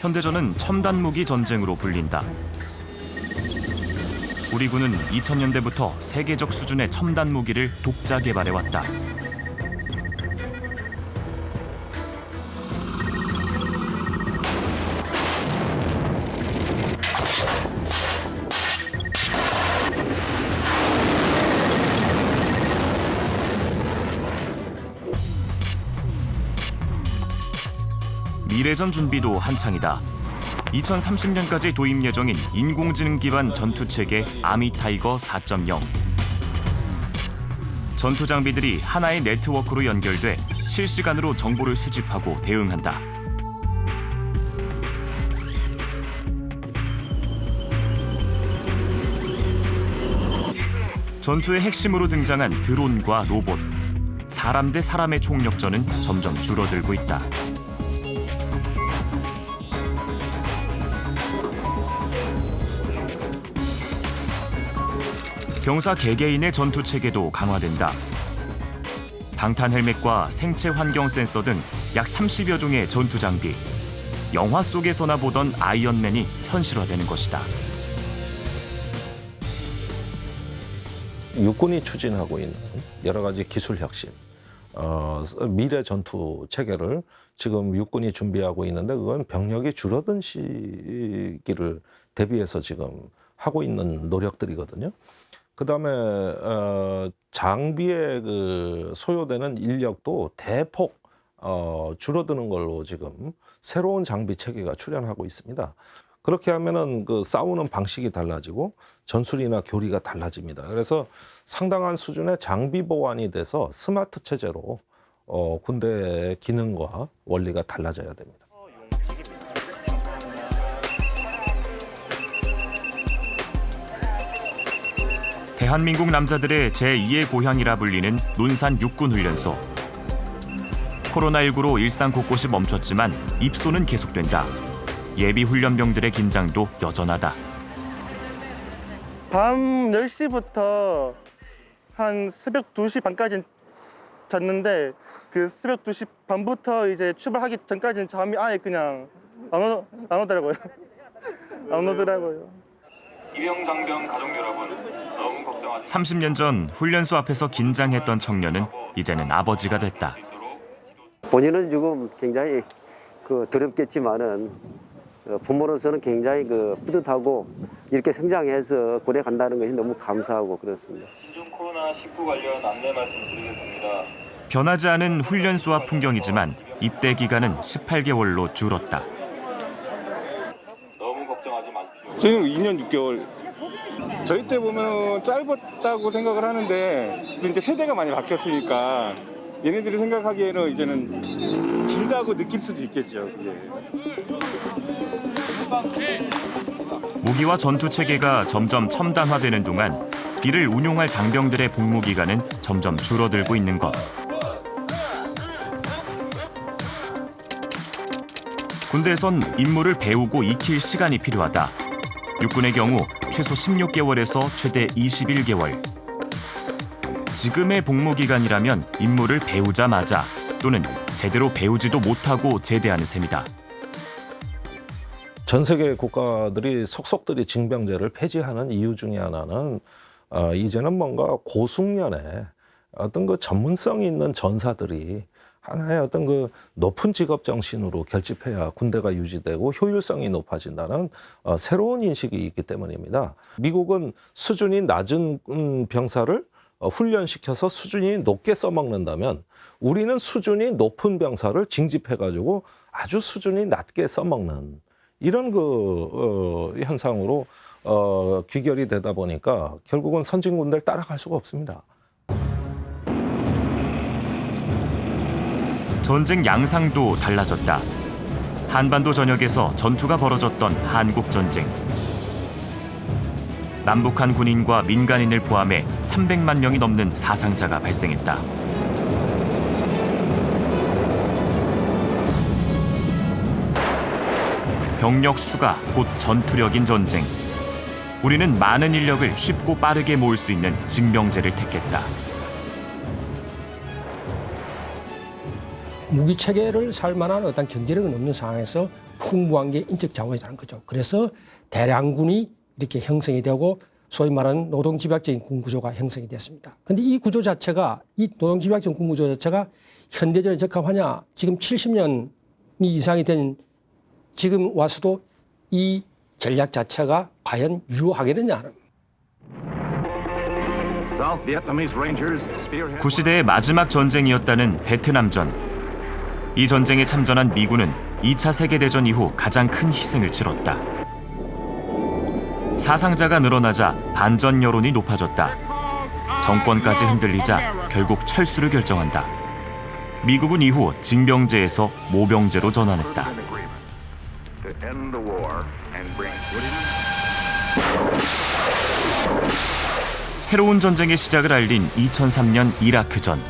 현대전은 첨단 무기 전쟁으로 불린다. 우리 군은 2000년대부터 세계적 수준의 첨단 무기를 독자 개발해왔다. 미래전 준비도 한창이다. 2030년까지 도입 예정인 인공지능 기반 전투체계 아미타이거 4.0. 전투 장비들이 하나의 네트워크로 연결돼 실시간으로 정보를 수집하고 대응한다. 전투의 핵심으로 등장한 드론과 로봇. 사람 대 사람의 총력전은 점점 줄어들고 있다. 병사 개개인의 전투 체계도 강화된다. 방탄 헬멧과 생체 환경 센서 등 약 30여 종의 전투 장비. 영화 속에서나 보던 아이언맨이 현실화되는 것이다. 육군이 추진하고 있는 여러 가지 기술 혁신, 미래 전투 체계를 지금 육군이 준비하고 있는데 그건 병력이 줄어든 시기를 대비해서 지금 하고 있는 노력들이거든요. 그다음에 장비에 소요되는 인력도 대폭 줄어드는 걸로 지금 새로운 장비 체계가 출현하고 있습니다. 그렇게 하면은 싸우는 방식이 달라지고 전술이나 교리가 달라집니다. 그래서 상당한 수준의 장비 보완이 돼서 스마트 체제로 군대의 기능과 원리가 달라져야 됩니다. 대한민국 남자들의 제2의 고향이라 불리는 논산 육군훈련소. 코로나19로 일상 곳곳이 멈췄지만 입소는 계속된다. 예비 훈련병들의 긴장도 여전하다. 밤 10시부터 한 새벽 2시 반까지 잤는데 그 새벽 2시 반부터 이제 출발하기 전까지는 잠이 아예 그냥 안 오더라고요. 안 오더라고요. 이병 장병 가족 여러분, 너무 걱정하지 30년 전 훈련소 앞에서 긴장했던 청년은 이제는 아버지가 됐다. 본인은 지금 굉장히 두렵겠지만은 부모로서는 굉장히 뿌듯하고 이렇게 성장해서 군에 간다는 것이 너무 감사하고 그렇습니다. 신종 코로나19 관련 안내 말씀드리겠습니다. 변하지 않은 훈련소 앞 풍경이지만 입대 기간은 18개월로 줄었다. 너무 걱정하지 마십시오. 저희는 2년 6개월. 저희 때 보면 짧았다고 생각을 하는데 이제 세대가 많이 바뀌었으니까 얘네들이 생각하기에는 이제는 길다고 느낄 수도 있겠죠. 그게. 무기와 전투 체계가 점점 첨단화되는 동안 이를 운용할 장병들의 복무 기간은 점점 줄어들고 있는 것. 군대에선 임무를 배우고 익힐 시간이 필요하다. 육군의 경우 최소 16개월에서 최대 21개월. 지금의 복무 기간이라면 임무를 배우자마자 또는 제대로 배우지도 못하고 제대하는 셈이다. 전 세계 국가들이 속속들이 징병제를 폐지하는 이유 중에 하나는 이제는 뭔가 고숙련의 어떤 전문성이 있는 전사들이 하나의 어떤 높은 직업 정신으로 결집해야 군대가 유지되고 효율성이 높아진다는 새로운 인식이 있기 때문입니다. 미국은 수준이 낮은 병사를 훈련시켜서 수준이 높게 써먹는다면 우리는 수준이 높은 병사를 징집해가지고 아주 수준이 낮게 써먹는 이런 현상으로 귀결이 되다 보니까 결국은 선진군들 따라갈 수가 없습니다. 전쟁 양상도 달라졌다. 한반도 전역에서 전투가 벌어졌던 한국전쟁. 남북한 군인과 민간인을 포함해 300만 명이 넘는 사상자가 발생했다. 병력 수가 곧 전투력인 전쟁. 우리는 많은 인력을 쉽고 빠르게 모을 수 있는 징병제를 택했다. 무기 체계를 살 만한 어떤 경제력은 없는 상황에서 풍부한 게 인적 자원이라는 거죠. 그래서 대량군이 이렇게 형성이 되고 소위 말하는 노동집약적인 군구조가 형성이 됐습니다. 그런데 이 구조 자체가 이 노동집약적인 군구조 자체가 현대전에 적합하냐? 지금 70년이 이상이 된 지금 와서도 이 전략 자체가 과연 유효하겠느냐는. 구시대의 마지막 전쟁이었다는 베트남전. 이 전쟁에 참전한 미군은 2차 세계대전 이후 가장 큰 희생을 치렀다. 사상자가 늘어나자 반전 여론이 높아졌다. 정권까지 흔들리자 결국 철수를 결정한다. 미국은 이후 징병제에서 모병제로 전환했다. 새로운 전쟁의 시작을 알린 2003년 이라크전.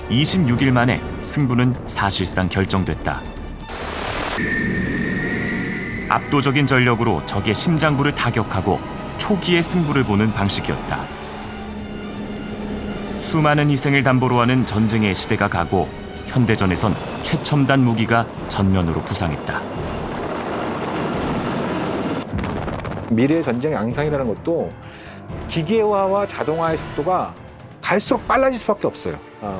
26일 만에 승부는 사실상 결정됐다. 압도적인 전력으로 적의 심장부를 타격하고 초기의 승부를 보는 방식이었다. 수많은 희생을 담보로 하는 전쟁의 시대가 가고 현대전에선 최첨단 무기가 전면으로 부상했다. 미래의 전쟁 양상이라는 것도 기계화와 자동화의 속도가 갈수록 빨라질 수밖에 없어요.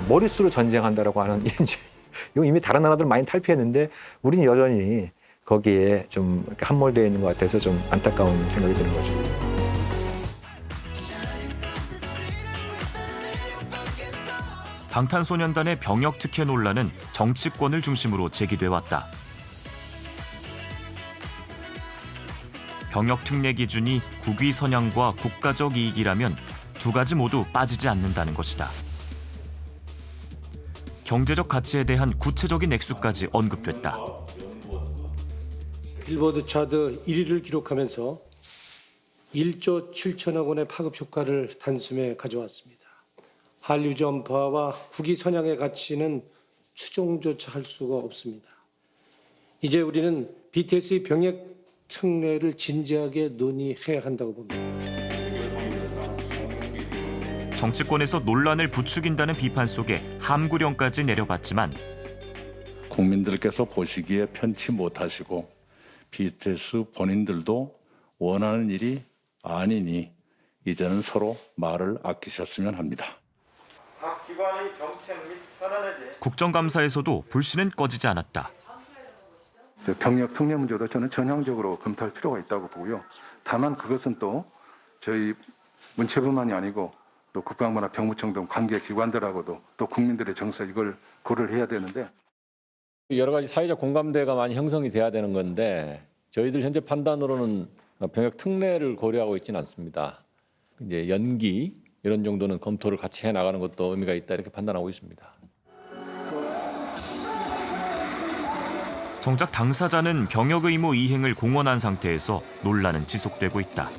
머릿수로 전쟁한다라고 하는 이거 이미 다른 나라들 많이 탈피했는데 우리는 여전히 거기에 좀 함몰되어 있는 것 같아서 좀 안타까운 생각이 드는 거죠. 방탄소년단의 병역 특혜 논란은 정치권을 중심으로 제기돼 왔다. 병역 특례 기준이 국위 선양과 국가적 이익이라면 두 가지 모두 빠지지 않는다는 것이다. 경제적 가치에 대한 구체적인 액수까지 언급됐다. 빌보드 차트 1위를 기록하면서 1조 7천억 원의 파급 효과를 단숨에 가져왔습니다. 한류 전파와 국위 선양의 가치는 추정조차 할 수가 없습니다. 이제 우리는 BTS의 병역 특례를 진지하게 논의해야 한다고 봅니다. 정치권에서 논란을 부추긴다는 비판 속에 함구령까지 내려봤지만 국민들께서 보시기에 편치 못하시고 BTS 본인들도 원하는 일이 아니니 이제는 서로 말을 아끼셨으면 합니다. 각 기관의 정책 및 현안에 대해 국정감사에서도 불씨는 꺼지지 않았다. 병역 특례 문제도 저는 전향적으로 검토할 필요가 있다고 보고요. 다만 그것은 또 저희 문체부만이 아니고 또 국방부나 병무청 등 관계 기관들하고도 또 국민들의 정서 이걸 고려를 해야 되는데 여러 가지 사회적 공감대가 많이 형성이 돼야 되는 건데 저희들 현재 판단으로는 병역 특례를 고려하고 있지는 않습니다. 이제 연기 이런 정도는 검토를 같이 해 나가는 것도 의미가 있다 이렇게 판단하고 있습니다. 정작 당사자는 병역 의무 이행을 공언한 상태에서 논란은 지속되고 있다.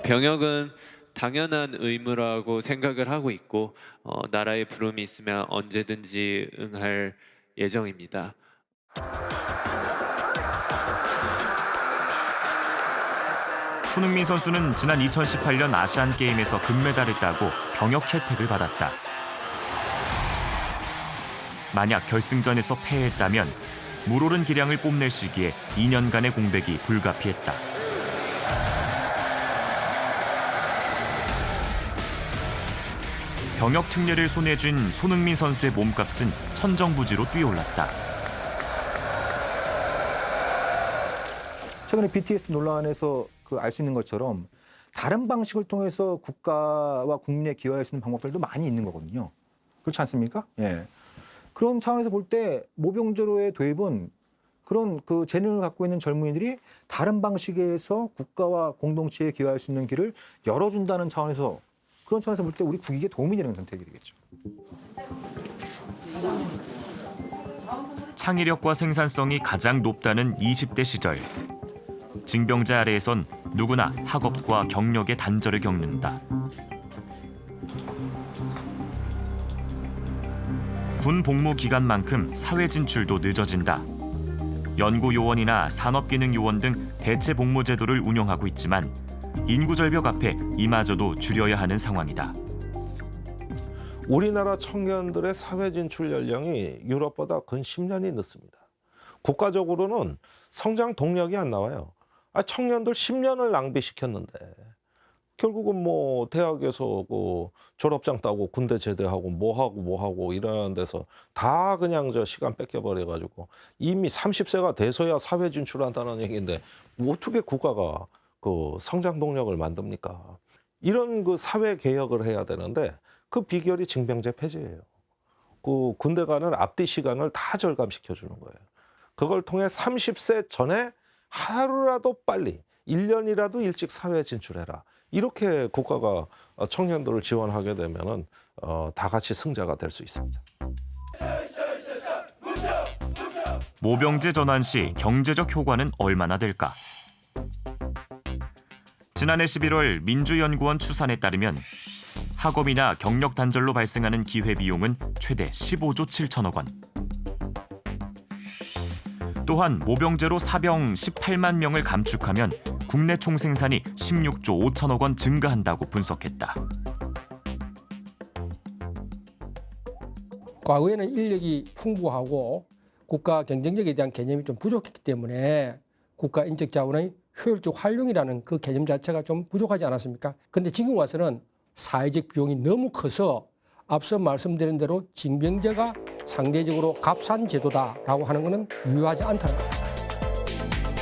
병역은 당연한 의무라고 생각을 하고 있고 나라의 부름이 있으면 언제든지 응할 예정입니다. 손흥민 선수는 지난 2018년 아시안게임에서 금메달을 따고 병역 혜택을 받았다. 만약 결승전에서 패했다면 물오른 기량을 뽐낼 시기에 2년간의 공백이 불가피했다. 병역 특례를 손에 쥔 손흥민 선수의 몸값은 천정부지로 뛰어올랐다. 최근에 BTS 논란에서 알 수 있는 것처럼 다른 방식을 통해서 국가와 국민에 기여할 수 있는 방법들도 많이 있는 거거든요. 그렇지 않습니까? 예. 그런 차원에서 볼 때 모병제로의 도입은 그런 그 재능을 갖고 있는 젊은이들이 다른 방식에서 국가와 공동체에 기여할 수 있는 길을 열어준다는 차원에서 그런 차원에서 볼 때 우리 국익에 도움이 되는 선택이 되겠죠. 창의력과 생산성이 가장 높다는 20대 시절. 징병제 아래에선 누구나 학업과 경력의 단절을 겪는다. 군 복무 기간만큼 사회 진출도 늦어진다. 연구요원이나 산업기능요원 등 대체 복무 제도를 운영하고 있지만 인구 절벽 앞에 이마저도 줄여야 하는 상황이다. 우리나라 청년들의 사회 진출 연령이 유럽보다 근 10년이 늦습니다. 국가적으로는 성장 동력이 안 나와요. 청년들 10년을 낭비시켰는데 결국은 뭐 대학에서 그 졸업장 따고 군대 제대하고 뭐 하고 이러는 데서 다 그냥 저 시간 뺏겨버려 가지고 이미 30세가 돼서야 사회 진출한다는 얘기인데 어떻게 국가가 그 성장 동력을 만듭니까? 이런 그 사회 개혁을 해야 되는데 그 비결이 징병제 폐지예요. 그 군대 가는 앞뒤 시간을 다 절감시켜 주는 거예요. 그걸 통해 30세 전에 하루라도 빨리 1년이라도 일찍 사회에 진출해라. 이렇게 국가가 청년들을 지원하게 되면은 다 같이 승자가 될 수 있습니다. 모병제 전환 시 경제적 효과는 얼마나 될까? 지난해 11월 민주연구원 추산에 따르면 학업이나 경력 단절로 발생하는 기회비용은 최대 15조 7천억 원. 또한 모병제로 사병 18만 명을 감축하면 국내 총생산이 16조 5천억 원 증가한다고 분석했다. 과거에는 인력이 풍부하고 국가 경쟁력에 대한 개념이 좀 부족했기 때문에 국가 인적 자원의 효율적 활용이라는 그 개념 자체가 좀 부족하지 않았습니까? 그런데 지금 와서는 사회적 비용이 너무 커서 앞서 말씀드린 대로 징병제가 상대적으로 값싼 제도다라고 하는 것은 유효하지 않다는 겁니다.